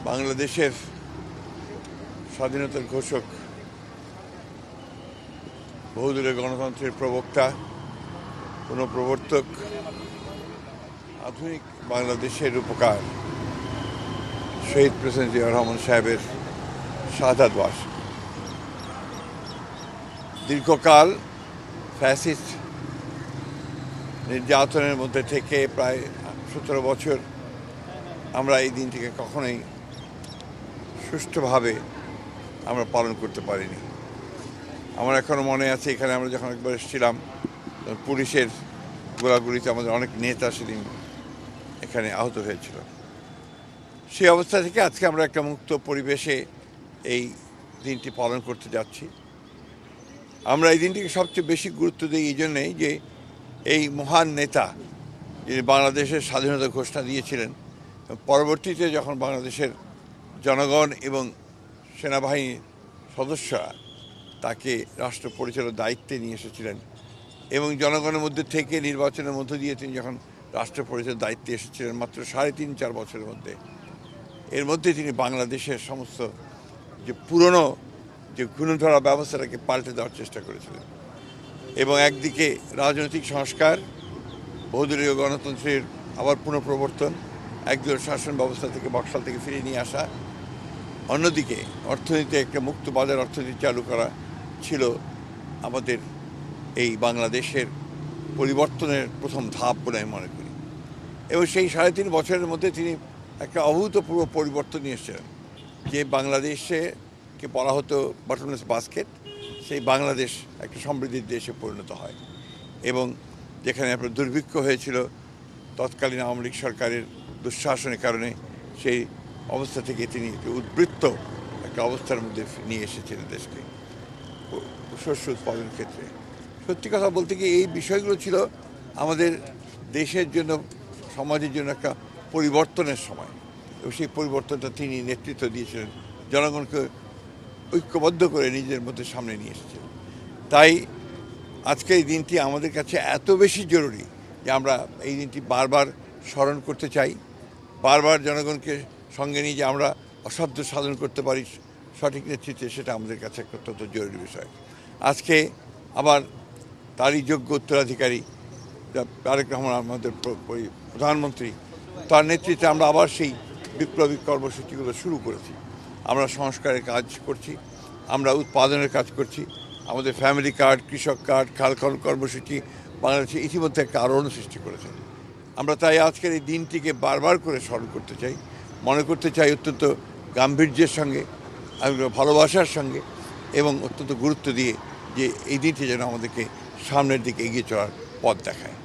বাংলাদেশের স্বাধীনতার ঘোষক, বহুদলীয় গণতন্ত্রের প্রবক্তা, পুনঃপ্রবর্তক, আধুনিক বাংলাদেশের উপকার শহীদ প্রেসিডেন্ট জিয়াউর রহমান সাহেবের শাহাদাত বার্ষিকী। দীর্ঘকাল ফ্যাসিস্ট নির্যাতনের মধ্যে থেকে প্রায় 17 বছর আমরা এই দিনটিকে কখনোই সুষ্ঠুভাবে আমরা পালন করতে পারিনি। আমার এখনও মনে আছে, এখানে আমরা যখন একবার এসেছিলাম, পুলিশের গোলাগুলিতে আমাদের অনেক নেতা সেদিন এখানে আহত হয়েছিল। সেই অবস্থা থেকে আজকে আমরা একটা মুক্ত পরিবেশে এই দিনটি পালন করতে যাচ্ছি। আমরা এই দিনটিকে সবচেয়ে বেশি গুরুত্ব দিই এই জন্যেই যে এই মহান নেতা যিনি বাংলাদেশের স্বাধীনতা ঘোষণা দিয়েছিলেন, পরবর্তীতে যখন বাংলাদেশের জনগণ এবং সেনাবাহিনীর সদস্যরা তাকে রাষ্ট্র পরিচালনার দায়িত্বে নিয়ে এসেছিলেন এবং জনগণের মধ্যে থেকে নির্বাচনের মধ্য দিয়ে তিনি যখন রাষ্ট্র পরিচালনার দায়িত্বে এসেছিলেন মাত্র 3.5-4 বছরের মধ্যে, এর মধ্যে তিনি বাংলাদেশের সমস্ত যে পুরনো যে ঘূর্ণধরা ব্যবস্থাটাকে পাল্টে দেওয়ার চেষ্টা করেছিলেন এবং একদিকে রাজনৈতিক সংস্কার, বহুদলীয় গণতন্ত্রের আবার পুনঃপ্রবর্তন, একদলীয় শাসন ব্যবস্থা থেকে বক্সাল থেকে ফিরিয়ে নিয়ে আসা, অন্যদিকে অর্থনীতিতে একটা মুক্ত বাজার অর্থনীতি চালু করা ছিল আমাদের এই বাংলাদেশের পরিবর্তনের প্রথম ধাপ বলে আমি মনে করি। এবং সেই 3.5 বছরের মধ্যে তিনি একটা অভূতপূর্ব পরিবর্তন নিয়ে এসেছিলেন। যে বাংলাদেশকে বলা হতো বটমলেস বাস্কেট, সেই বাংলাদেশ একটা সমৃদ্ধির দেশে পরিণত হয় এবং যেখানে আপনার দুর্ভিক্ষ হয়েছিল তৎকালীন আওয়ামী লীগ সরকারের দুঃশাসনের কারণে, সেই অবস্থা থেকে তিনি উদ্বৃত্ত একটা অবস্থার মধ্যে নিয়ে এসেছিলেন দেশকে শস্য উৎপাদনের ক্ষেত্রে। সত্যি কথা বলতে কি, এই বিষয়গুলো ছিল আমাদের দেশের জন্য, সমাজের জন্য একটা পরিবর্তনের সময় এবং সেই পরিবর্তনটা তিনি নেতৃত্ব দিয়েছিলেন, জনগণকে ঐক্যবদ্ধ করে নিজের মধ্যে সামনে নিয়ে এসেছিলেন। তাই আজকের এই দিনটি আমাদের কাছে এত বেশি জরুরি যে আমরা এই দিনটি বারবার স্মরণ করতে চাই, বারবার জনগণকে সঙ্গে নিয়ে যে আমরা অসাধ্য সাধন করতে পারি সঠিক নেতৃত্বে, সেটা আমাদের কাছে একটা অত্যন্ত জরুরি বিষয়। আজকে আবার তারই যোগ্য উত্তরাধিকারী তারেক রহমান আমাদের প্রধানমন্ত্রী, তার নেতৃত্বে আমরা আবার সেই বিপ্লবী কর্মসূচিগুলো শুরু করেছি। আমরা সংস্কারের কাজ করছি, আমরা উৎপাদনের কাজ করছি, আমাদের ফ্যামিলি কার্ড, কৃষক কার্ড, খাল খনন কর্মসূচি বাংলাদেশে ইতিমধ্যে একটা আলোড়ন সৃষ্টি করেছে। আমরা তাই আজকের এই দিনটিকে বারবার করে স্মরণ করতে চাই, মনে করতে চাই অত্যন্ত গাম্ভীর্যের সঙ্গে, ভালোবাসার সঙ্গে এবং অত্যন্ত গুরুত্ব দিয়ে যে এই দিনটি যেন আমাদেরকে সামনের দিকে এগিয়ে চলার পথ দেখায়।